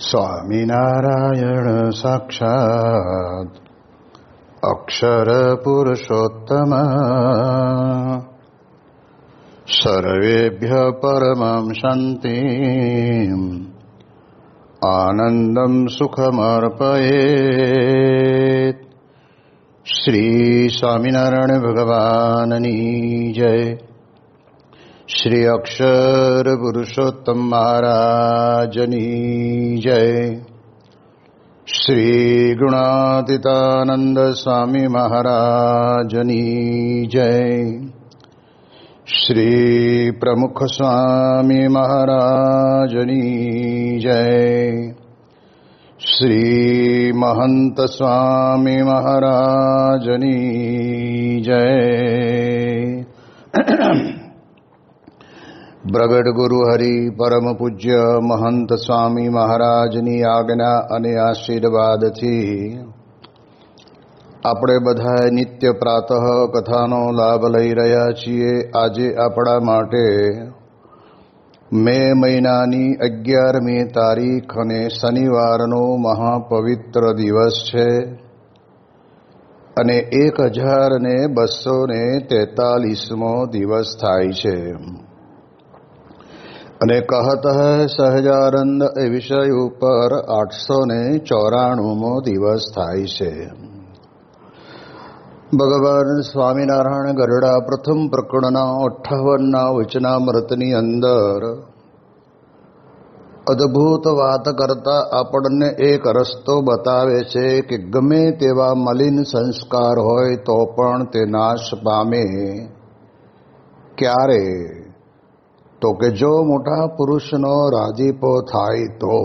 સ્વામિનારાયણ સાક્ષાત્ અક્ષર પુરુષોત્તમ સર્વેભ્ય પરમં શાંતિં આનંદં સુખમર્પયેત. શ્રી સ્વામિનારાયણ ભગવાનની જય. શ્રી અક્ષર પુરુષોત્તમ મહારાજની જય. શ્રી ગુણાતીતાનંદ સ્વામી મહારાજની જય. શ્રી પ્રમુખ સ્વામી મહારાજની જય. શ્રી મહંત સ્વામી મહારાજની જય. પ્રગટ ગુરુ હરિ પરમ પૂજ્ય મહંત સ્વામી મહારાજની આજ્ઞા અને આશીર્વાદથી આપણે બધા નિત્ય પ્રાતઃ કથાનો લાભ લઈ રહ્યા છીએ. આજે આપણા માટે મે મહિનાની 11મી તારીખ અને શનિવારનો મહાપવિત્ર દિવસ છે અને 1243મો દિવસ થાય છે. અને કહત હૈ સહજાનંદ એ વિષય ઉપર 894મો દિવસ થાય છે. ભગવાન સ્વામિનારાયણ ગરડા પ્રથમ પ્રકરણના 58ના વચનામૃતની અંદર અદ્ભુત વાત કરતા આપણને એક રસ્તો બતાવે છે કે ગમે તેવા મલિન સંસ્કાર હોય તો પણ તે નાશ પામે. ક્યારે? તો કે જો મોટા પુરુષનો રાજીપો થાય તો,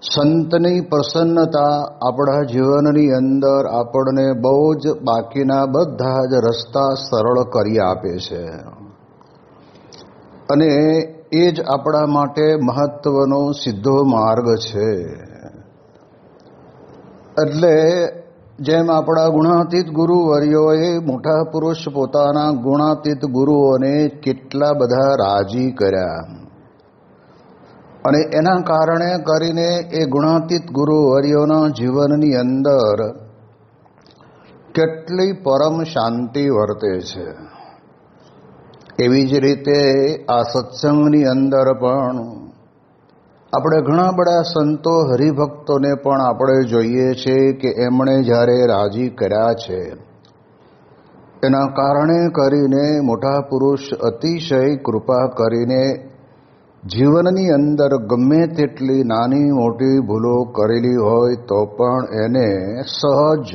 સંતની પ્રસન્નતા આપણા જીવનની અંદર આપણને બહુ જ બાકીના બધા જ રસ્તા સરળ કરી આપે છે અને એ જ આપણા માટે મહત્વનો સીધો માર્ગ છે. એટલે જેમ આપણા ગુણાતીત ગુરુવર્યોએ મોટા પુરુષ પોતાના ગુણાતીત ગુરુઓને કેટલા બધા રાજી કર્યા અને એના કારણે કરીને એ ગુણાતીત ગુરુવર્યોના જીવનની અંદર કેટલી પરમ શાંતિ વર્તે છે. એવી જ રીતે આ સત્સંગની અંદર પણ આપણે ઘણા બધા સંતો હરિભક્તોને પણ આપણે જોઈએ છીએ કે એમણે જ્યારે રાજી કર્યા છે એના કારણે કરીને મોટા પુરુષ અતિશય કૃપા કરીને જીવનની અંદર ગમે તેટલી નાની મોટી ભૂલો કરેલી હોય તો પણ એને સહજ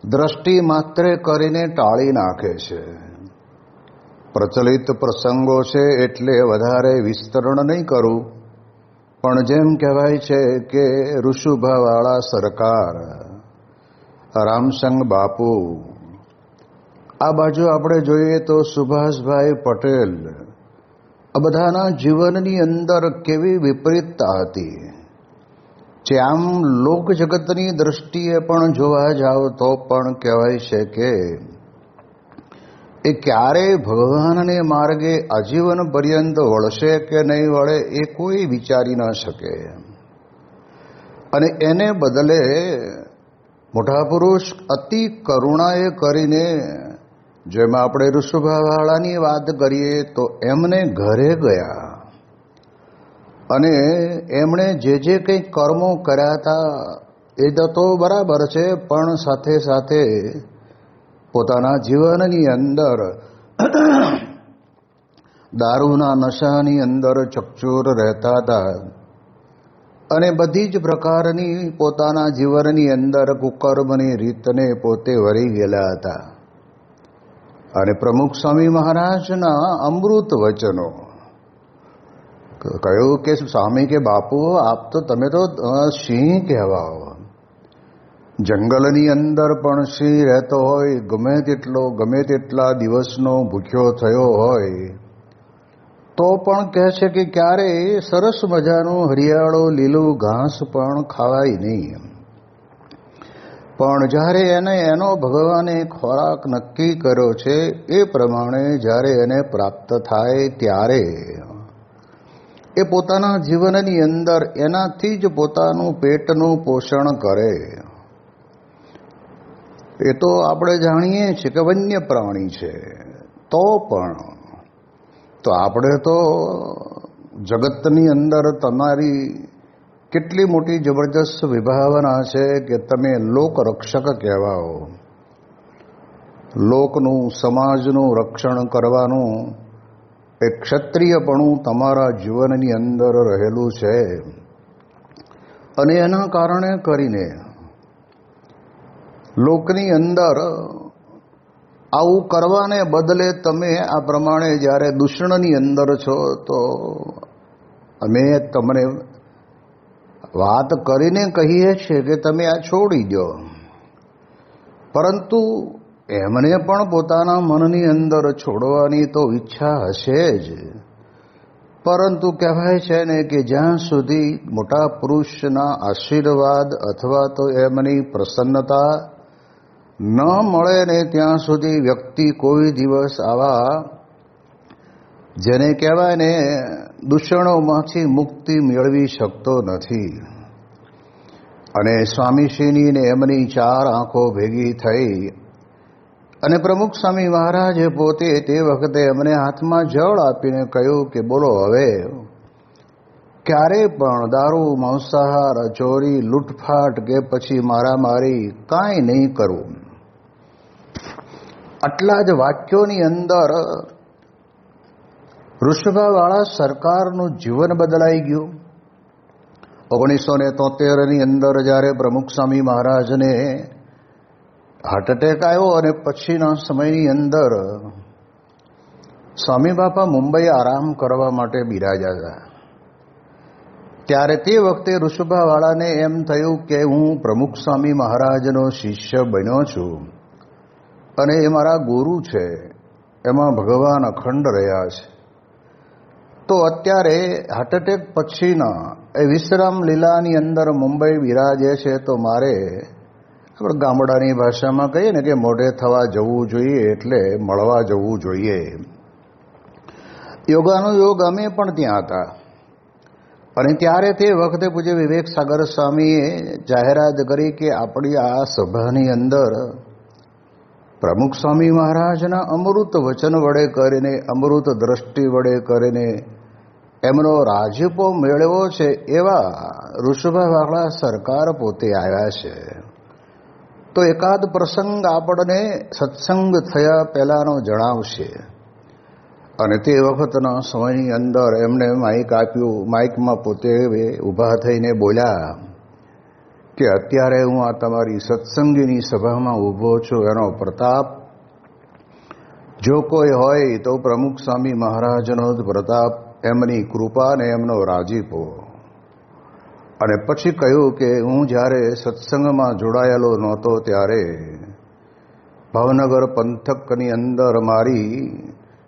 દ્રષ્ટિ માત્રે કરીને ટાળી નાખે છે. પ્રચલિત પ્રસંગો છે એટલે વધારે વિસ્તરણ નહીં કરું, પણ જેમ કહેવાય છે કે ઋષુભાવાળા સરકાર, રામસંગ બાપુ, આ બાજુ આપણે જોઈએ તો સુભાષભાઈ પટેલ, આ બધાના જીવનની અંદર કેવી વિપરીતતા હતી. જે આમ લોક જગતની દ્રષ્ટિએ પણ જોવા જાવ તો પણ કહેવાય છે કે એ ક્યારેય ભગવાનને માર્ગે આજીવન પર્યંત વળશે કે નહીં વળે એ કોઈ વિચારી ન શકે. અને એને બદલે મોટા પુરુષ અતિ કરુણાએ કરીને, જેમાં આપણે ઋષુભાવાળાની વાત કરીએ તો એમને ઘરે ગયા અને એમણે જે કંઈ કર્મો કર્યા હતા એ તો બરાબર છે, પણ સાથે સાથે પોતાના જીવનની અંદર દારૂના નશાની અંદર ચકચૂર રહેતા હતા અને બધી જ પ્રકારની પોતાના જીવનની અંદર કુકર્મની રીતને પોતે વળી ગયેલા હતા. અને પ્રમુખ સ્વામી મહારાજના અમૃત વચનો કહ્યું કે સ્વામી કે બાપુ આપ તો તમે તો સિંહ કહેવાઓ. જંગલની અંદર પણ સિંહ રહેતો હોય, ગમે તેટલા દિવસનો ભૂખ્યો થયો હોય તો પણ કહે છે કે ક્યારેય સરસ મજાનું હરિયાળો લીલું ઘાસ પણ ખાવાય નહીં. પણ જ્યારે એને એનો ભગવાને ખોરાક નક્કી કર્યો છે એ પ્રમાણે જ્યારે એને પ્રાપ્ત થાય ત્યારે એ પોતાના જીવનની અંદર એનાથી જ પોતાનું પેટનું પોષણ કરે. એ તો આપણે જાણીએ છીએ કે વન્ય પ્રાણી છે, તો પણ તો આપણે તો જગતની અંદર તમારી કેટલી મોટી જબરજસ્ત વિભાવના છે કે તમે લોકરક્ષક કહેવાઓ. લોકનું, સમાજનું રક્ષણ કરવાનું એક ક્ષત્રિયપણું તમારા જીવનની અંદર રહેલું છે. અને એના કારણે કરીને લોકની અંદર આવું કરવાને બદલે તમે આ પ્રમાણે જ્યારે દૂષણની અંદર છો તો અમે તમને વાત કરીને કહીએ છીએ કે તમે આ છોડી દો. પરંતુ એમને પણ પોતાના મનની અંદર છોડવાની તો ઈચ્છા હશે જ. પરંતુ કહેવાય છે ને કે જ્યાં સુધી મોટા પુરુષના આશીર્વાદ અથવા તો એમની પ્રસન્નતા ન મળે ને ત્યાં સુધી વ્યક્તિ કોઈ દિવસ આવા જેને કહેવાય ને દૂષણોમાંથી મુક્તિ મેળવી શકતો નથી. અને સ્વામીશ્રીની ને એમની ચાર આંખો ભેગી થઈ અને પ્રમુખ સ્વામી મહારાજે પોતે તે વખતે એમને હાથમાં જળ આપીને કહ્યું કે બોલો હવે ક્યારે પણ દારૂ, માંસાહાર, ચોરી, લૂંટફાટ કે પછી મારામારી કાંઈ નહીં કરવું. આટલા જ વાક્યોની અંદર વૃષભાવાળા સરકારનું જીવન બદલાઈ ગયું. 1973ની અંદર જ્યારે પ્રમુખ સ્વામી મહારાજને હાર્ટ એટેક આવ્યો અને પછીના સમયની અંદર સ્વામી બાપા મુંબઈ આરામ કરવા માટે બિરાજ્યા હતા. ત્યારે તે વખતે વૃષભાવાળાને એમ થયું કે હું પ્રમુખ સ્વામી મહારાજનો શિષ્ય બન્યો છું અને એ મારા ગુરુ છે, એમાં ભગવાન અખંડ રહ્યા છે. તો અત્યારે હાર્ટ એટેક પછીના એ વિશ્રામ લીલાની અંદર મુંબઈ બિરાજે છે, તો મારે આપણે ગામડાની ભાષામાં કહીએ ને કે મોઢે થવા જવું જોઈએ, એટલે મળવા જવું જોઈએ. યોગાનુયોગ અમે પણ ત્યાં હતા. અને ત્યારે તે વખતે પૂજ્ય વિવેક સાગર સ્વામીએ જાહેરાત કરી કે આપણી આ સભાની અંદર પ્રમુખ સ્વામી મહારાજના અમૃત વચન વડે કરીને, અમૃત દ્રષ્ટિ વડે કરીને એમનો રાજીપો મેળવ્યો છે એવા વૃષભાવાળા સરકાર પોતે આવ્યા છે. તો એકાદ પ્રસંગ આપણને સત્સંગ થયા પહેલાંનો જણાવશે. અને તે વખતના સમયની અંદર એમને માઇક આપ્યું. માઇકમાં પોતે ઊભા થઈને બોલ્યા કે અત્યારે હું આ તમારી સત્સંગીની સભામાં ઊભો છું, એનો પ્રતાપ જો કોઈ હોય તો પ્રમુખ સ્વામી મહારાજનો જ પ્રતાપ, એમની કૃપા ને એમનો રાજીપો. અને પછી કહ્યું કે હું જ્યારે સત્સંગમાં જોડાયેલો નહોતો ત્યારે ભાવનગર પંથકની અંદર મારી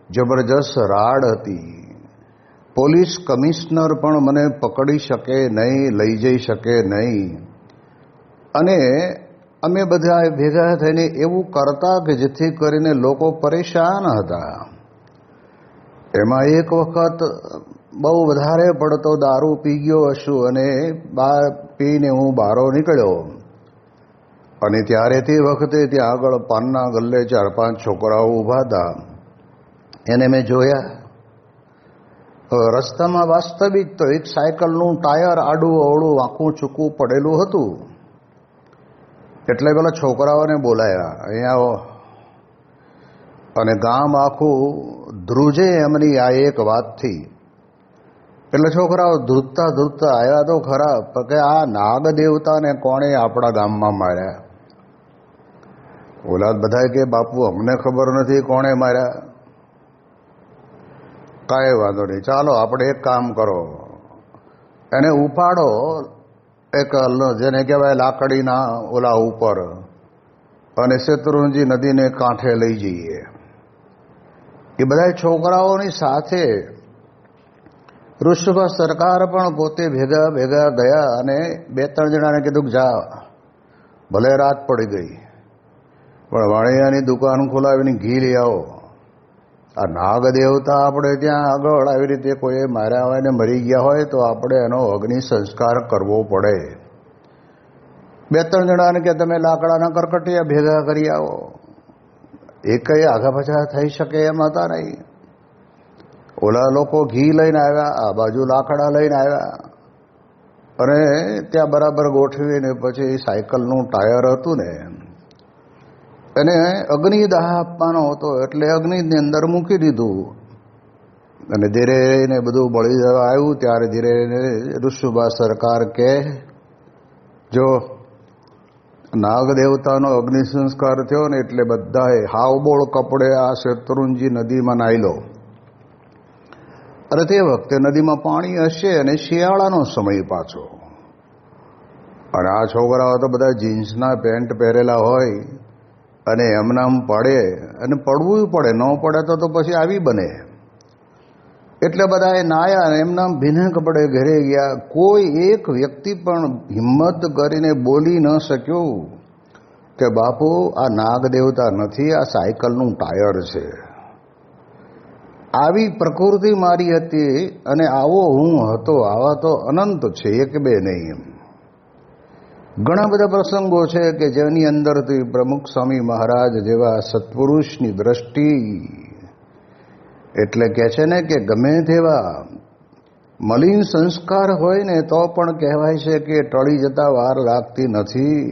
જબરજસ્ત રાડ હતી. પોલીસ કમિશનર પણ મને પકડી શકે નહીં, લઈ જઈ શકે નહીં. અને અમે બધા ભેગા થઈને એવું કરતા કે જેથી કરીને લોકો પરેશાન હતા. એમાં એક વખત બહુ વધારે પડતો દારૂ પી ગયો હશું અને પીને હું બહાર નીકળ્યો. અને ત્યારે તે વખતે ત્યાં આગળ પાનના ગલ્લે 4-5 છોકરાઓ ઊભા હતા. એને મેં જોયા. રસ્તામાં વાસ્તવિક તો એક સાયકલનું ટાયર આડું અવળું વાંકું ચૂકું પડેલું હતું. એટલે પેલા છોકરાઓને બોલાયા, અહીંયા આવો. અને ગામ આખું ધ્રુજે એમની આ એક વાતથી. એટલે છોકરાઓ ધ્રુજતા ધ્રુજતા આવ્યા તો ખરા કે આ નાગ દેવતાને કોણે આપણા ગામમાં માર્યા. ઓલા બધા કે બાપુ અમને ખબર નથી કોણે માર્યા. કાંઈ વાંધો નહીં, ચાલો આપણે એક કામ કરો, એને ઉપાડો એક જેને કહેવાય લાકડીના ઓલા ઉપર, અને શેત્રુંજી નદીને કાંઠે લઈ જઈએ. એ બધા છોકરાઓની સાથે વૃષભ સરકાર પણ પોતે ભેગા ગયા અને 2-3 જણાને કીધું કે જા ભલે રાત પડી ગઈ, પણ વાણિયાની દુકાન ખોલાવીને ઘી લઈ આવો. આ નાગ દેવતા આપણે ત્યાં આગળ આવી રીતે કોઈ માર્યા હોય ને મરી ગયા હોય તો આપણે એનો અગ્નિ સંસ્કાર કરવો પડે. 2-3 જણાને કે તમે લાકડાના કરકટિયા ભેગા કરી આવો, એ કઈ આગા પાછા થઈ શકે એમ હતા નહીં. ઓલા લોકો ઘી લઈને આવ્યા, આ બાજુ લાકડા લઈને આવ્યા, અને ત્યાં બરાબર ગોઠવીને પછી સાયકલનું ટાયર હતું ને એને અગ્નિદાહ આપવાનો હતો એટલે અગ્નિની અંદર મૂકી દીધું. અને ધીરે રહીને બધું બળી જવા આવ્યું ત્યારે ધીરે રહીને ઋષુભા સરકાર કે જો નાગ દેવતાનો અગ્નિ સંસ્કાર થયો ને એટલે બધાએ હાવબોળ કપડે આ શેત્રુંજી નદીમાં નાહી લો. અને તે વખતે નદીમાં પાણી હશે અને શિયાળાનો સમય પાછો, અને આ છોકરાઓ તો બધા જીન્સના પેન્ટ પહેરેલા હોય અને એમનામ પડે, અને પડવું પડે, ન પડે તો પછી આવી બને. એટલે બધાએ નાયા અને એમના ભીને કપડે ઘરે ગયા. કોઈ એક વ્યક્તિ પણ હિંમત કરીને બોલી ન શક્યો કે બાપુ આ નાગ દેવતા નથી, આ સાયકલનું ટાયર છે. આવી પ્રકૃતિ મારી હતી અને આવો હું હતો. આવા તો અનંત છે, એક બે નહીં. ઘણા બધા પ્રસંગો છે કે જેની અંદરથી પ્રમુખ સ્વામી મહારાજ જેવા સત્પુરુષની દ્રષ્ટિ, એટલે કહે છે ને કે ગમે તેવા મલિન સંસ્કાર હોય ને તો પણ કહેવાય છે કે ટળી જતા વાર લાગતી નથી.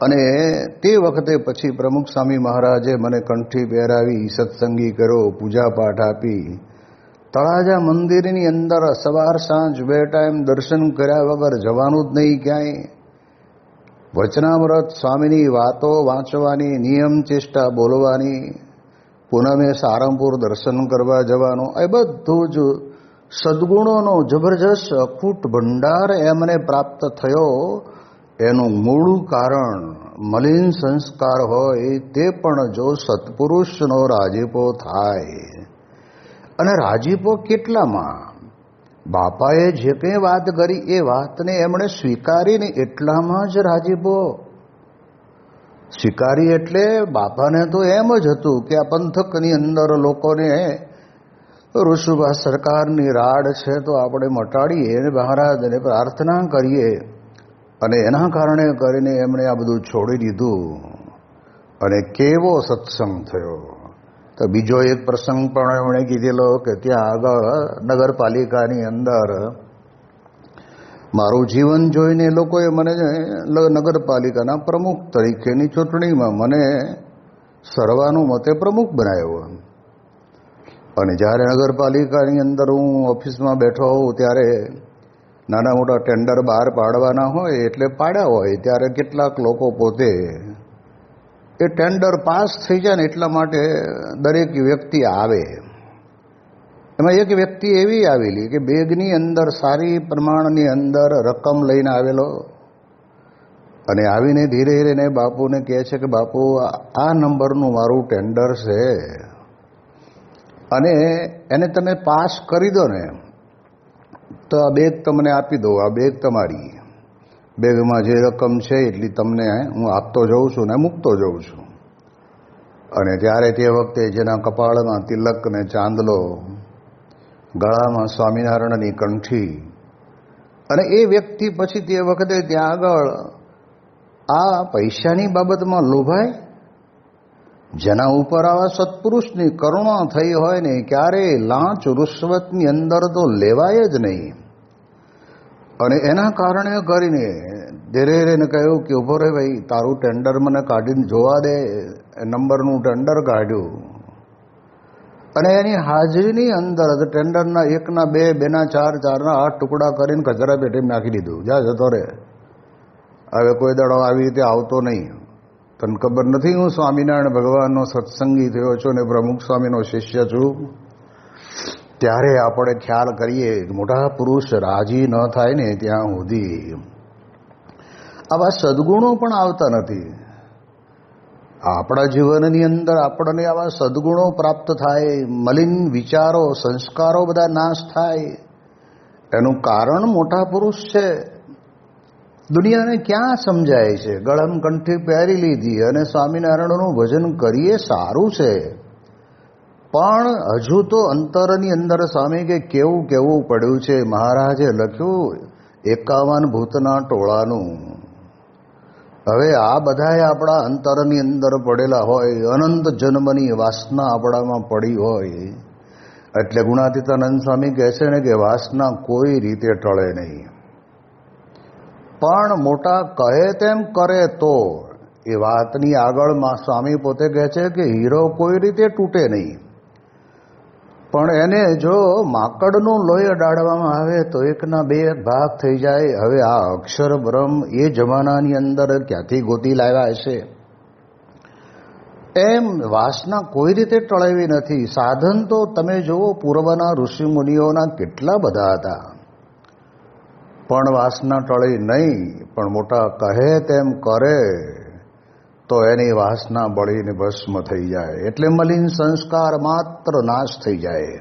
અને તે વખતે પછી પ્રમુખ સ્વામી મહારાજે મને કંઠી પહેરાવી, સત્સંગી કર્યો, પૂજાપાઠ આપી. તળાજા મંદિરની અંદર સવાર સાંજ 2 ટાઈમ દર્શન કર્યા વગર જવાનું જ નહીં ક્યાંય. વચનામૃત સ્વામીની વાતો વાંચવાની, નિયમ ચેષ્ટા બોલવાની, પૂનમે સારંગપુર દર્શન કરવા જવાનું. એ બધું જ સદ્ગુણોનો જબરજસ્ત અખૂટ ભંડાર એમને પ્રાપ્ત થયો. એનું મૂળ કારણ મલિન સંસ્કાર હોય તે પણ જો સત્પુરુષનો રાજીપો થાય. અને રાજીપો કેટલામાં? બાપાએ જે કંઈ વાત કરી એ વાતને એમણે સ્વીકારીને એટલામાં જ રાજીપો. સ્વીકારી એટલે બાપાને તો એમ જ હતું કે આ પંથકની અંદર લોકોને ઋષુભા સરકારની રાડ છે તો આપણે મટાડીએ અને મહારાજને પ્રાર્થના કરીએ. અને એના કારણે કરીને એમણે આ બધું છોડી દીધું. અને કેવો સત્સંગ થયો! તો બીજો એક પ્રસંગ પણ એમણે કીધેલો કે ત્યાં આગળ નગરપાલિકાની અંદર મારું જીવન જોઈને લોકોએ મને નગરપાલિકાના પ્રમુખ તરીકેની ચૂંટણીમાં મને સર્વાનુમતે પ્રમુખ બનાવ્યો. અને જ્યારે નગરપાલિકાની અંદર હું ઓફિસમાં બેઠો હોઉં ત્યારે નાના મોટા ટેન્ડર બહાર પાડવાના હોય એટલે પાડ્યા હોય ત્યારે કેટલાક લોકો પોતે એ ટેન્ડર પાસ થઈ જાય ને એટલા માટે દરેક વ્યક્તિ આવે. એમાં એક વ્યક્તિ એવી આવેલી કે બેગની અંદર સારી પ્રમાણની અંદર રકમ લઈને આવેલો. અને આવીને ધીરે ધીરે બાપુને કહે છે કે બાપુ આ નંબરનું મારું ટેન્ડર છે અને એને તમે પાસ કરી દો ને તો આ બેગ તમને આપી દો, આ બેગ તમારી. બેગમાં જે રકમ છે એટલી તમને હું આપતો જઉં છું ને મૂકતો જઉં છું. અને ત્યારે તે વખતે જેના કપાળમાં તિલક ને ચાંદલો, ગળામાં સ્વામિનારાયણની કંઠી, અને એ વ્યક્તિ પછી તે વખતે ત્યાં આગળ આ પૈસાની બાબતમાં લોભાય? જેના ઉપર આવા સત્પુરુષની કરુણા થઈ હોય ને ક્યારેય લાંચ રૂશ્વતની અંદર તો લેવાય જ નહીં. અને એના કારણે કરીને ધીરે ધીરે કહ્યું કે ઉભો રે ભાઈ, તારું ટેન્ડર મને કાઢીને જોવા દે. નંબરનું ટેન્ડર કાઢ્યું અને એની હાજરીની અંદર ટેન્ડરના 1ના 2, 2ના 4, 4ના 8 ટુકડા કરીને કચરા પેટીમાં નાખી દીધું. જા જતો રે, હવે કોઈ દડો આવી રીતે આવતો નહીં. તને ખબર નથી હું સ્વામિનારાયણ ભગવાનનો સત્સંગી થયો છું ને પ્રમુખ સ્વામીનો શિષ્ય છું? ત્યારે આપણે ખ્યાલ કરીએ મોટા પુરુષ રાજી ન થાય ને ત્યાં સુધી આવા સદગુણો પણ આવતા નથી. આપણા જીવનની અંદર આપણને આવા સદગુણો પ્રાપ્ત થાય, મલિન વિચારો સંસ્કારો બધા નાશ થાય. એનું કારણ મોટા પુરુષ છે. દુનિયાને ક્યાં સમજાય છે? ગળમ કંઠી પહેરી લીધી અને સ્વામિનારાયણનું ભજન કરીએ, સારું છે, પણ હજુ તો અંતરની અંદર સ્વામી કે કેવું કેવું પડ્યું છે. મહારાજે લખ્યું 51 ભૂતના ટોળાનું. હવે આ બધાય આપણા અંતરની અંદર પડેલા હોય, અનંત જન્મની વાસના આપણામાં પડી હોય, એટલે ગુણાતીતાનંદ સ્વામી કહે છે ને કે વાસના કોઈ રીતે ટળે નહીં, પણ મોટા કહે તેમ કરે તો. એ વાતની આગળમાં સ્વામી પોતે કહે છે કે હીરો કોઈ રીતે તૂટે નહીં, પણ એને જો માકડનું લોહી અડાડવામાં આવે તો એકના બે ભાગ થઈ જાય. હવે આ અક્ષર બ્રહ્મ એ જમાનાની અંદર ક્યાંથી ગોતી લાવ્યા હશે? એમ વાસના કોઈ રીતે ટળેવી નથી. સાધન તો તમે જુઓ, પૂર્વના ઋષિ મુનિઓના કેટલા બધા હતા, પણ વાસના ટળી નહીં. પણ મોટા કહે તેમ કરે તો એની વાસના બળીને ભસ્મ થઈ જાય, એટલે મલિન સંસ્કાર માત્ર નાશ થઈ જાય.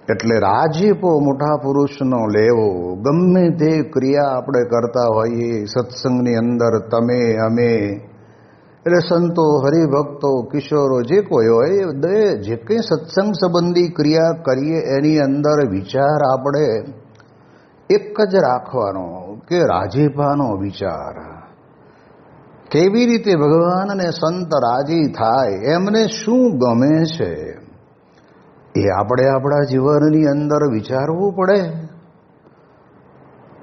એટલે રાજીપો મોટા પુરુષનો લેવો. ગમે તે ક્રિયા આપણે કરતા હોઈએ સત્સંગની અંદર, તમે અમે, એટલે સંતો, હરિભક્તો, કિશોરો, જે કોઈ હોય, જે કંઈ સત્સંગ સંબંધી ક્રિયા કરીએ એની અંદર વિચાર આપણે એક જ રાખવાનો કે રાજીપાનો વિચાર. કેવી રીતે ભગવાન અને સંત રાજી થાય, એમને શું ગમે છે, એ આપણે આપણા જીવનની અંદર વિચારવું પડે.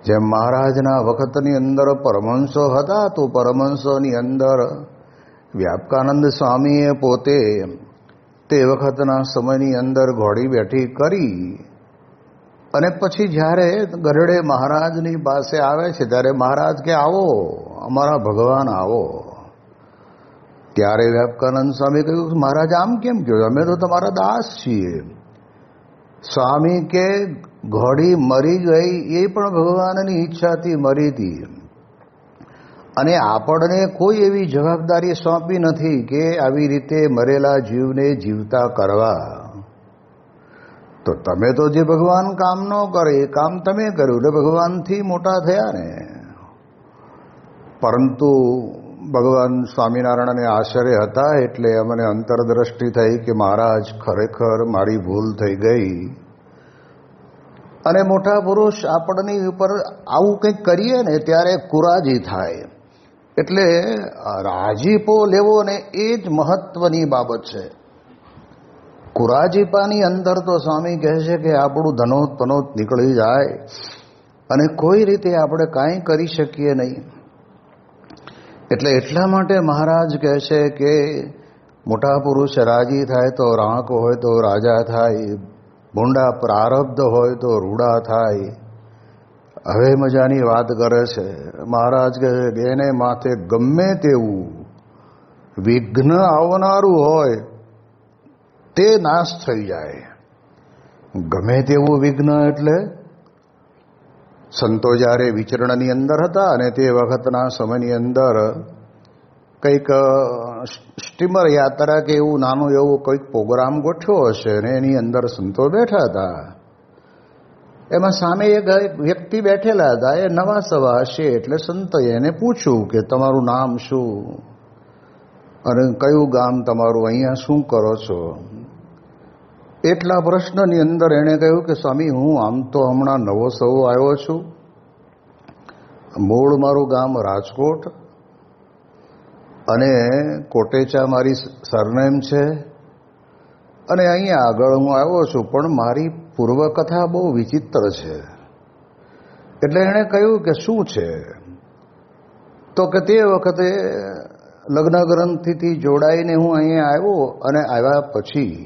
જેમ મહારાજના વખતની અંદર પરમહંસો હતા, તો પરમહંસોની અંદર વ્યાપકાનંદ સ્વામીએ પોતે તે વખતના સમયની અંદર ઘોડી બેઠી કરી, અને પછી જ્યારે ગરડે મહારાજની પાસે આવે છે ત્યારે મહારાજ કે આવો અમારા ભગવાન આવો. ત્યારે વ્યાપકાનંદ સ્વામી કહ્યું, મહારાજ આમ કેમ કહ્યું? અમે તો તમારા દાસ છીએ. સ્વામી કે ઘોડી મરી ગઈ એ પણ ભગવાનની ઈચ્છાથી મરી હતી, અને આપણને કોઈ એવી જવાબદારી સોંપી નથી કે આવી રીતે મરેલા જીવને જીવતા કરવા. તો તમે તો જે ભગવાન કામ ન કરે એ કામ તમે કર્યું, એટલે ભગવાનથી મોટા થયા ને. પરંતુ ભગવાન સ્વામિનારાયણને આશ્ચર્ય હતા, એટલે અમને અંતરદ્રષ્ટિ થઈ કે મહારાજ ખરેખર મારી ભૂલ થઈ ગઈ. અને મોટા પુરુષ આપણની ઉપર આવું કંઈક કરીએ ને ત્યારે કુરાજી થાય. એટલે રાજીપો લેવો ને એ જ મહત્વની બાબત છે. કુરાજીપાની અંદર તો સ્વામી કહે છે કે આપણું ધનોત પનોત નીકળી જાય અને કોઈ રીતે આપણે કાંઈ કરી શકીએ નહીં. એટલે એટલા માટે મહારાજ કહે છે કે મોટા પુરુષ રાજી થાય તો રાંક હોય તો રાજા થાય, ભૂંડા પ્રારબ્ધ હોય તો રૂડા થાય. હવે મજાની વાત કરે છે મહારાજ કહે છે કે એને માથે ગમે તેવું વિઘ્ન આવનારું હોય તે નાશ થઈ જાય. ગમે તેવું વિઘ્ન એટલે સંતો જ્યારે વિચરણની અંદર હતા અને તે વખતના સમયની અંદર કંઈક સ્ટીમર યાત્રા કે એવું નાનું એવું કંઈક પ્રોગ્રામ ગોઠવ્યો હશે, અને એની અંદર સંતો બેઠા હતા. એમાં સામે એક વ્યક્તિ બેઠેલા હતા, એ નવા સવા હશે, એટલે સંતોએ એને પૂછ્યું કે તમારું નામ શું અને કયું ગામ તમારું, અહીંયા શું કરો છો? એટલા પ્રશ્નની અંદર એણે કહ્યું કે સ્વામી, હું આમ તો હમણાં નવો સવો આવ્યો છું, મૂળ મારું ગામ રાજકોટ, અને કોટેચા મારી સરનેમ છે, અને અહીંયા આગળ હું આવ્યો છું, પણ મારી પૂર્વકથા બહુ વિચિત્ર છે. એટલે એણે કહ્યું કે શું છે? તો કે તે વખતે લગ્ન ગ્રંથિથી જોડાઈને હું અહીંયા આવ્યો, અને આવ્યા પછી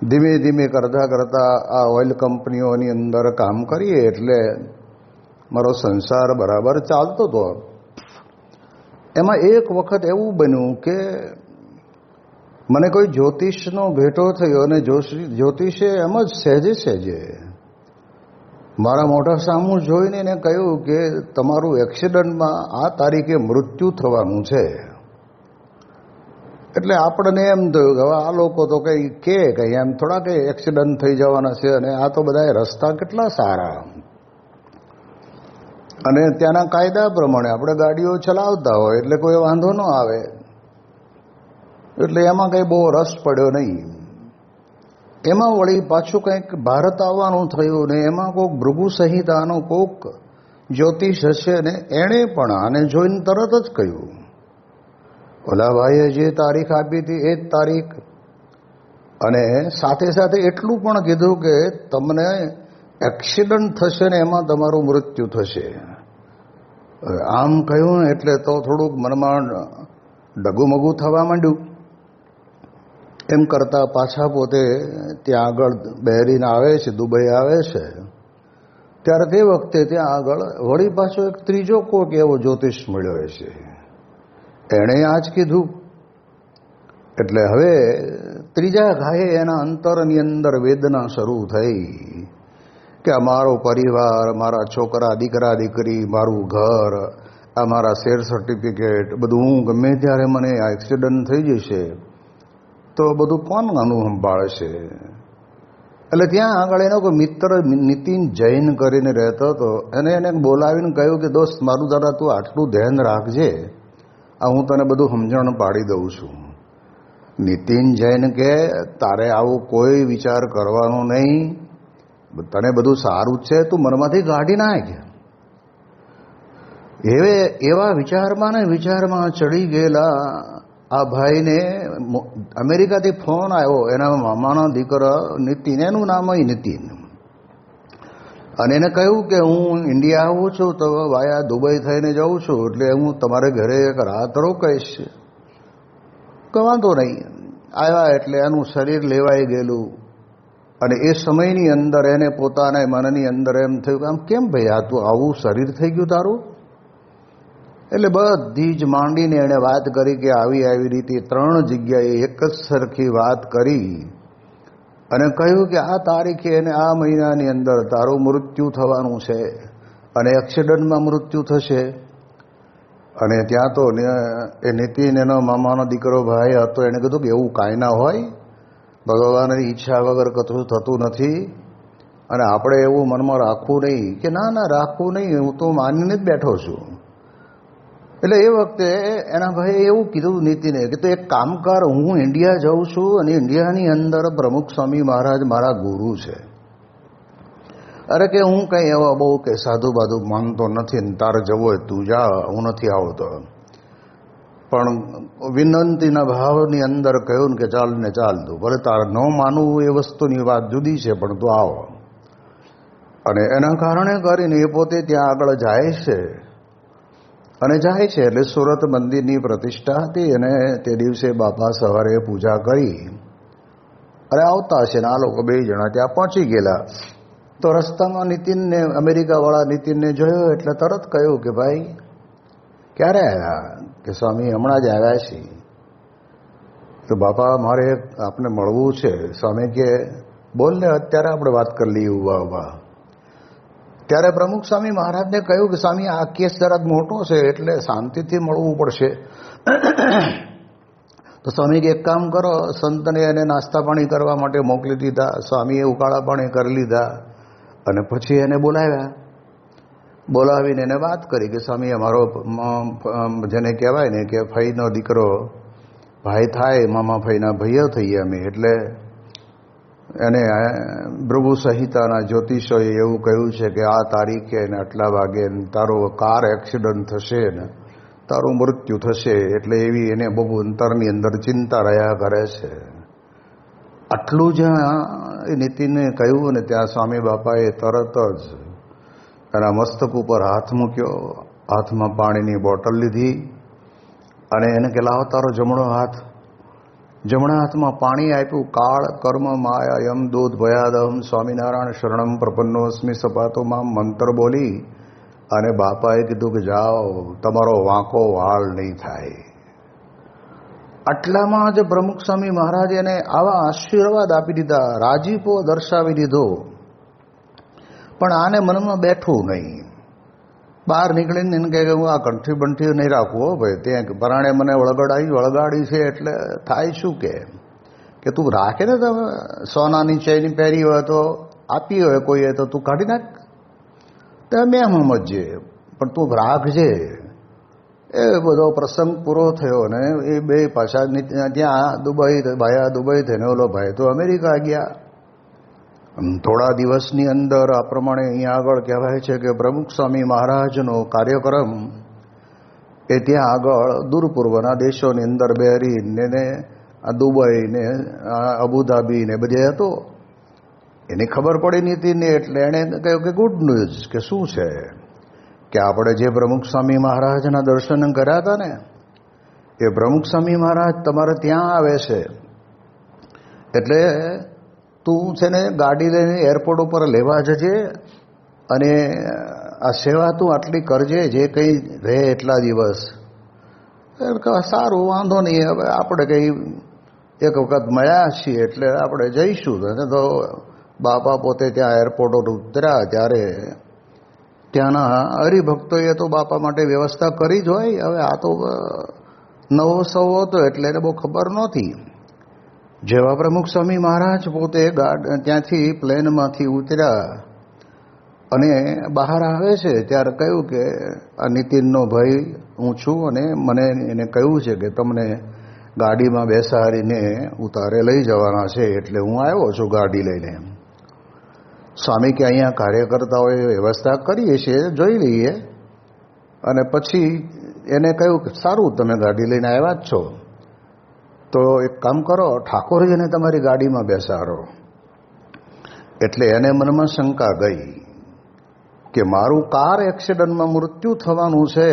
ધીમે ધીમે કરતાં કરતાં આ ઓઇલ કંપનીઓની અંદર કામ કરીએ, એટલે મારો સંસાર બરાબર ચાલતો હતો. એમાં એક વખત એવું બન્યું કે મને કોઈ જ્યોતિષનો ભેટો થયો, અને જ્યોતિષે એમ જ સહેજે સહેજે મારા મોઢા સામું જોઈને એને કહ્યું કે તમારું એક્સિડન્ટમાં આ તારીખે મૃત્યુ થવાનું છે. એટલે આપણને એમ થયું કે હવે આ લોકો તો કંઈ કે એમ થોડા કંઈ એક્સિડન્ટ થઈ જવાના છે, અને આ તો બધા રસ્તા કેટલા સારા. અને ત્યાંના કાયદા પ્રમાણે આપણે ગાડીઓ ચલાવતા હોય એટલે કોઈ વાંધો ન આવે, એટલે એમાં કંઈ બહુ રસ પડ્યો નહીં. એમાં વળી પાછું કંઈક ભારત આવવાનું થયું ને એમાં કોઈક ભૃગુ સંહિતાનો કોઈક જ્યોતિષ હશે ને એણે પણ આને જોઈને તરત જ કહ્યું, ઓલા ભાઈએ જે તારીખ આપી હતી એ જ તારીખ, અને સાથે સાથે એટલું પણ કીધું કે તમને એક્સિડન્ટ થશે ને એમાં તમારું મૃત્યુ થશે. આમ કહ્યું એટલે તો થોડુંક મનમાં ડગુમગું થવા માંડ્યું. એમ કરતાં પાછા પોતે ત્યાં આગળ બહેરીને આવે છે, દુબઈ આવે છે, ત્યારે તે વખતે ત્યાં આગળ વળી પાછો એક ત્રીજો કોક એવો જ્યોતિષ મળ્યો છે, એણે આ જ કીધું. એટલે હવે ત્રીજા ઘાયે એના અંતરની અંદર વેદના શરૂ થઈ કે અમારો પરિવાર, મારા છોકરા, દીકરા, દીકરી, મારું ઘર, આ મારા શેર સર્ટિફિકેટ, બધું હું ગમે ત્યારે મને આ એક્સિડન્ટ થઈ જશે તો બધું કોણ આનું સંભાળશે? એટલે ત્યાં આગળ એનો કોઈ મિત્ર નીતિન જૈન કરીને રહેતો હતો, એને બોલાવીને કહ્યું કે દોસ્ત મારું જરા તું આટલું ધ્યાન રાખજે, આ હું તને બધું સમજણ પાડી દઉં છું. નીતિન જૈન કે તારે આવું કોઈ વિચાર કરવાનો નહીં, તને બધું સારું જ છે, તું મનમાંથી કાઢી નાખ. એવા વિચારમાં ને વિચારમાં ચડી ગયેલા આ ભાઈને અમેરિકાથી ફોન આવ્યો, એના મામાના દીકરા નીતિન, એનું નામ નીતિન, અને એને કહ્યું કે હું ઇન્ડિયા આવું છું તો વાયા દુબઈ થઈને જાઉં છું, એટલે હું તમારે ઘરે એક રાત રોકાઈશ. વાંધો નહીં. આવ્યા એટલે એનું શરીર લેવાઈ ગયેલું, અને એ સમયની અંદર એને પોતાના મનની અંદર એમ થયું કે આમ કેમ ભાઈ આ તું આવું શરીર થઈ ગયું તારું? એટલે બધી જ માંડીને એણે વાત કરી કે આવી રીતે 3 જગ્યાએ એક જ સરખી વાત કરી અને કહ્યું કે આ તારીખે અને આ મહિનાની અંદર તારું મૃત્યુ થવાનું છે અને એક્સિડન્ટમાં મૃત્યુ થશે. અને ત્યાં તો એ નીતિન એનો મામાનો દીકરો ભાઈ હતો, એણે કીધું કે એવું કાંઈ ના હોય, ભગવાનની ઈચ્છા વગર કશું થતું નથી, અને આપણે એવું મનમાં રાખવું નહીં. કે ના રાખવું નહીં, હું તો માનીને જ બેઠો છું. એટલે એ વખતે એના ભાઈએ એવું કીધું નીતિને કે તું એક કામ કર, હું ઇન્ડિયા જાઉં છું અને ઇન્ડિયાની અંદર પ્રમુખ સ્વામી મહારાજ મારા ગુરુ છે. અરે કે હું કંઈ એવા બહુ કે સાધુ બાધુ માનતો નથી ને તારે જવો હોય તું જા, હું નથી આવતો. પણ વિનંતીના ભાવની અંદર કહ્યું ને કે ચાલ ને ચાલ, તું ભલે તારે ન માનવું એ વસ્તુની વાત જુદી છે, પણ તું આવો. અને એના કારણે કરીને એ પોતે ત્યાં આગળ જાય છે. અને જાય છે એટલે સુરત મંદિરની પ્રતિષ્ઠા હતી, અને તે દિવસે બાપા સવારે પૂજા કરી અને આવતા હશે ને આ લોકો 2 જણા ત્યાં પહોંચી ગયેલા. તો રસ્તામાં નીતિનને, અમેરિકાવાળા નીતિનને જોયો એટલે તરત કહ્યું કે ભાઈ ક્યારે આવ્યા? કે સ્વામી હમણાં જ આવ્યા છીએ. તો બાપા મારે આપને મળવું છે. સ્વામી કે બોલ ને, અત્યારે આપણે વાત કરી લઈએ ઉભા ઉભા. ત્યારે પ્રમુખ સ્વામી મહારાજને કહ્યું કે સ્વામી આ કેસ જરાક મોટો છે એટલે શાંતિથી મળવું પડશે. તો સ્વામી કે એક કામ કરો, સંતને એને નાસ્તા પાણી કરવા માટે મોકલી દીધા. સ્વામીએ ઉકાળા પાણી કરી લીધા અને પછી એને બોલાવ્યા. બોલાવીને એને વાત કરી કે સ્વામી અમારો જેને કહેવાય ને કે ફઈનો દીકરો ભાઈ થાય, મામા ફઈના ભાઈઓ થઈએ અમે, એટલે એને ભૃગુ સંહિતાના જ્યોતિષોએ એવું કહ્યું છે કે આ તારીખે ને આટલા વાગે તારો કાર એક્સિડન્ટ થશે ને તારું મૃત્યુ થશે. એટલે એવી એને બહુ અંતરની અંદર ચિંતા રહ્યા કરે છે. આટલું જ્યાં નીતિને કહ્યું ને ત્યાં સ્વામી બાપાએ તરત જ એના મસ્તક ઉપર હાથ મૂક્યો, હાથમાં પાણીની બોટલ લીધી અને એને કે લાવો તારો જમણો હાથ. જમણા હાથમાં પાણી આપ્યું. કાળ કર્મ માયા યમ દૂધ ભયાદમ સ્વામિનારાયણ શરણમ પ્રપન્નોસ્મિ સપાતો માં મંત્ર બોલી અને બાપાએ કીધું કે જાઓ, તમારો વાંકો વાળ નહીં થાય. આટલામાં જ પ્રમુખ સ્વામી મહારાજ એને આવા આશીર્વાદ આપી દીધા, રાજીપો દર્શાવી દીધો. પણ આને મનમાં બેઠું નહીં. બહાર નીકળીને એને કહે કે હું આ કંઠી બંઠી નહીં રાખવું હો ભાઈ, ત્યાં પરાણે મને વળગાડી છે એટલે થાય શું કે તું રાખે ને, તમે સોનાની ચેન પહેરી હોય તો આપી હોય કોઈએ તો તું કાઢી નાખ. તો મેં સમજીએ પણ તું રાખજે. એ બધો પ્રસંગ પૂરો થયો ને એ બે પાછા ત્યાં દુબઈ થઈને ઓલો ભાઈ તો અમેરિકા ગયા. થોડા દિવસની અંદર આ પ્રમાણે અહીંયા આગળ કહેવાય છે કે પ્રમુખ સ્વામી મહારાજનો કાર્યક્રમ એ ત્યાં આગળ દૂર પૂર્વના દેશોની અંદર બહેરીન ને આ દુબઈ ને અબુધાબી ને બધે હતો. એની ખબર પડી નથી ને એટલે એણે કહ્યું કે ગુડ ન્યૂઝ, કે શું છે કે આપણે જે પ્રમુખ સ્વામી મહારાજના દર્શન કર્યા હતા ને એ પ્રમુખ સ્વામી મહારાજ તમારે ત્યાં આવે છે, એટલે તું છે ને ગાડી લઈને એરપોર્ટ ઉપર લેવા જજે અને આ સેવા તું આટલી કરજે જે કંઈ રહે એટલા દિવસ. સારું, વાંધો નહીં, હવે આપણે કંઈ એક વખત મળ્યા છીએ એટલે આપણે જઈશું. તો બાપા પોતે ત્યાં એરપોર્ટ ઉતર્યા ત્યારે ત્યાંના હરિભક્તોએ તો બાપા માટે વ્યવસ્થા કરી જ હોય. હવે આ તો નવો સવ હતો એટલે એને બહુ ખબર નહોતી. જેવા પ્રમુખ સ્વામી મહારાજ પોતે ત્યાંથી પ્લેનમાંથી ઉતર્યા અને બહાર આવે છે ત્યારે કહ્યું કે આ નીતિનનો ભાઈ હું છું અને મને એને કહ્યું છે કે તમને ગાડીમાં બેસાડીને ઉતારે લઈ જવાના છે, એટલે હું આવ્યો છું ગાડી લઈને. સ્વામી કે અહીંયા કાર્યકર્તાઓએ વ્યવસ્થા કરીએ છીએ, જોઈ લઈએ. અને પછી એને કહ્યું કે સારું, તમે ગાડી લઈને આવ્યા જ છો તો એક કામ કરો, ઠાકોરજીને તમારી ગાડીમાં બેસાડો. એટલે એને મનમાં શંકા ગઈ કે મારું કાર એક્સિડન્ટમાં મૃત્યુ થવાનું છે,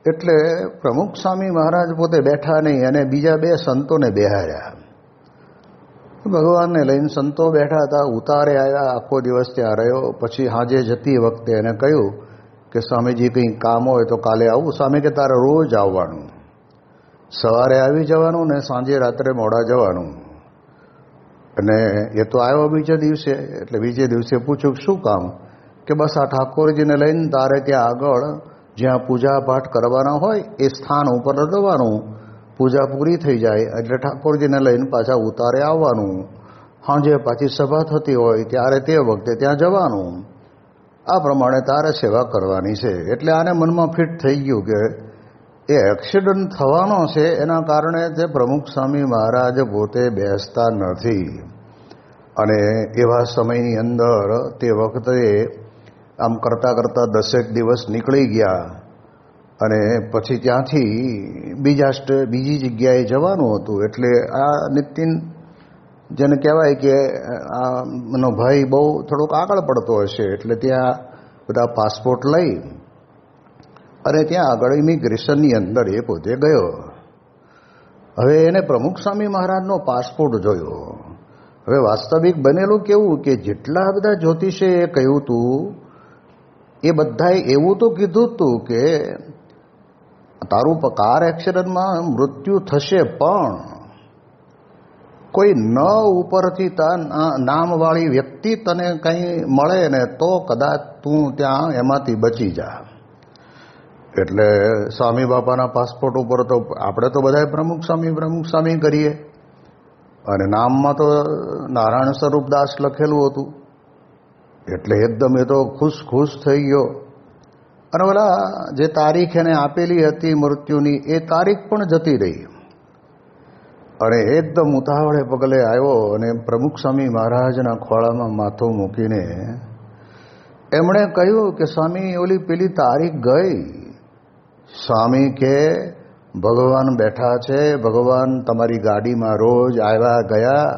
એટલે પ્રમુખ સ્વામી મહારાજ પોતે બેઠા નહીં અને બીજા બે સંતોને બેહાર્યા. ભગવાનને લઈને સંતો બેઠા હતા. ઉતારે આવ્યા, આખો દિવસ ત્યાં રહ્યો. પછી સાંજે જતી વખતે એને કહ્યું કે સ્વામીજી કંઈ કામ હોય તો કાલે આવું. સ્વામી કે તારે રોજ આવવાનું, સવારે આવી જવાનું ને સાંજે રાત્રે મોડા જવાનું. અને એ તો આવ્યો બીજા દિવસે. એટલે બીજે દિવસે પૂછ્યું શું કામ? કે બસ આ ઠાકોરજીને લઈને તારે ત્યાં આગળ જ્યાં પૂજા પાઠ કરવાના હોય એ સ્થાન ઉપર જવાનું, પૂજા પૂરી થઈ જાય એટલે ઠાકોરજીને લઈને પાછા ઉતારે આવવાનું. સાંજે પાછી સભા થતી હોય ત્યારે તે વખતે ત્યાં જવાનું. આ પ્રમાણે તારે સેવા કરવાની છે. એટલે આને મનમાં ફિટ થઈ ગયું કે એ એક્સિડન્ટ થવાનો છે, એના કારણે તે પ્રમુખ સ્વામી મહારાજ પોતે બેસતા નથી. અને એવા સમયની અંદર તે વખતે આમ કરતાં કરતાં 10 દિવસ નીકળી ગયા અને પછી ત્યાંથી બીજી જગ્યાએ જવાનું હતું. એટલે આ નીતિન જેને કહેવાય કે આ એનો ભાઈ બહુ થોડોક આગળ પડતો હશે, એટલે ત્યાં બધા પાસપોર્ટ લઈ અને ત્યાં આગળ ઇમિગ્રેશનની અંદર એ પોતે ગયો. હવે એને પ્રમુખ સ્વામી મહારાજનો પાસપોર્ટ જોયો. હવે વાસ્તવિક બનેલું કેવું કે જેટલા બધા જ્યોતિષે એ કહ્યું હતું એ બધાએ એવું તો કીધું હતું કે તારું કાર એક્સિડન્ટમાં મૃત્યુ થશે, પણ કોઈ ન ઉપરથી નામવાળી વ્યક્તિ તને કંઈ મળે ને તો કદાચ તું ત્યાં એમાંથી બચી જા. એટલે સ્વામી બાપાના પાસપોર્ટ ઉપર તો આપણે તો બધા પ્રમુખ સ્વામી કરીએ અને નામમાં તો નારાયણ સ્વરૂપદાસ લખેલું હતું. એટલે એકદમ એ તો ખુશ થઈ ગયો. અને ઓલા જે તારીખ એને આપેલી હતી મૃત્યુની એ તારીખ પણ જતી રહી. અને એકદમ ઉતાવળે પગલે આવ્યો અને પ્રમુખ સ્વામી મહારાજના ખોળામાં માથું મૂકીને એમણે કહ્યું કે સ્વામી ઓલી પેલી તારીખ ગઈ. સ્વામી કે ભગવાન બેઠા છે, ભગવાન તમારી ગાડીમાં રોજ આવ્યા ગયા,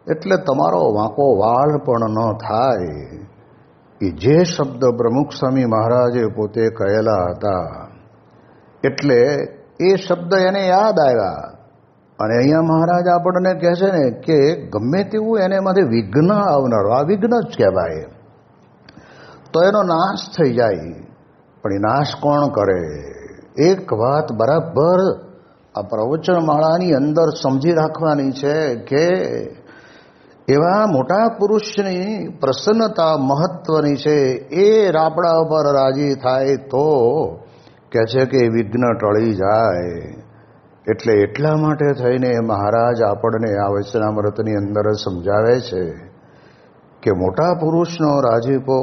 એટલે તમારો વાંકો વાળ પણ ન થાય. એ જે શબ્દ પ્રમુખ સ્વામી મહારાજે પોતે કહેલા હતા એટલે એ શબ્દ એને યાદ આવ્યા. અને અહીંયા મહારાજ આપણને કહે છે ને કે ગમે તેવું એને એમાંથી વિઘ્ન આવનારો, આ વિઘ્ન જ કહેવાય, તો એનો નાશ થઈ જાય. પણ એ નાશ કોણ કરે? એક વાત બરાબર આ પ્રવચનમાળાની અંદર સમજી રાખવાની છે કે એવા મોટા પુરુષની પ્રસન્નતા મહત્વની છે. એ રાપડા ઉપર રાજી થાય તો કહે છે કે વિઘ્ન ટળી જાય. એટલે એટલા માટે થઈને મહારાજ આપણને આ વચનામૃતની અંદર સમજાવે છે કે મોટા પુરુષનો રાજીપો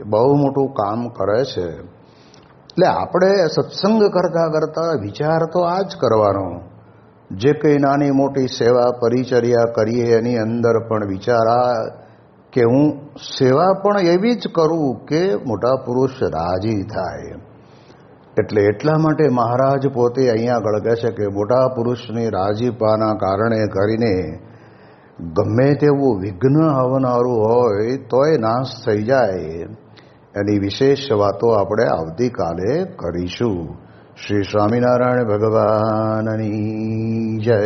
બહુ મોટું કામ કરે છે. એટલે આપણે સત્સંગ કરતાં કરતાં વિચાર તો આ જ કરવાનો. જે કંઈ નાની મોટી સેવા પરિચર્યા કરીએ એની અંદર પણ વિચાર આ કે હું સેવા પણ એવી જ કરું કે મોટા પુરુષ રાજી થાય. એટલે એટલા માટે મહારાજ પોતે અહીંયા આગળ કહે છે કે મોટા પુરુષની રાજીપાના કારણે કરીને ગમે તેવું વિઘ્ન આવનારું હોય તોય નાશ થઈ જાય. એની વિશેષ વાતો આપણે આવતીકાલે કરીશું. શ્રી સ્વામિનારાયણ ભગવાનની જય.